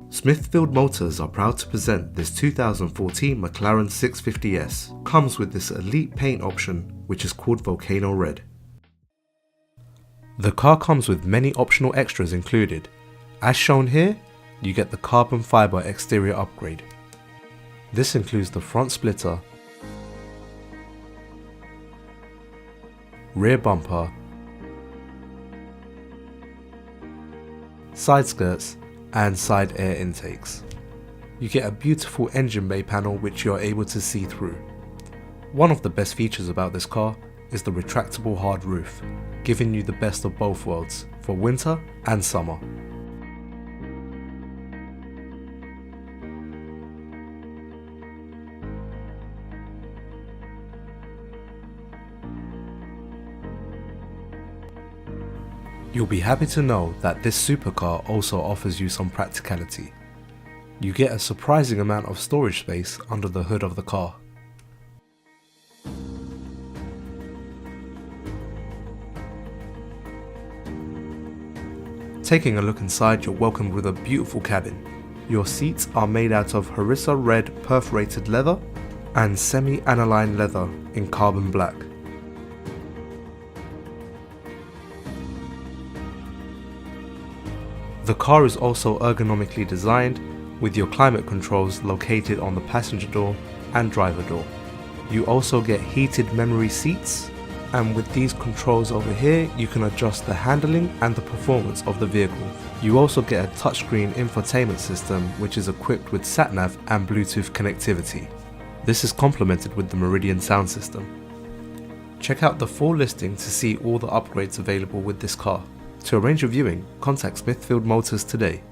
Smithfield Motors are proud to present this 2014 McLaren 650S. Comes with this elite paint option, which is called Volcano Red. The car comes with many optional extras included. As shown here, you get the carbon fibre exterior upgrade. This includes the front splitter, rear bumper, side skirts and side air intakes. You get a beautiful engine bay panel which you are able to see through. One of the best features about this car is the retractable hard roof, giving you the best of both worlds for winter and summer. You'll be happy to know that this supercar also offers you some practicality. You get a surprising amount of storage space under the hood of the car. Taking a look inside, you're welcomed with a beautiful cabin. Your seats are made out of harissa red perforated leather and semi-aniline leather in carbon black. The car is also ergonomically designed, with your climate controls located on the passenger door and driver door. You also get heated memory seats, and with these controls over here you can adjust the handling and the performance of the vehicle. You also get a touchscreen infotainment system which is equipped with sat-nav and Bluetooth connectivity. This is complemented with the Meridian sound system. Check out the full listing to see all the upgrades available with this car. To arrange a viewing, contact Smithfield Motors today.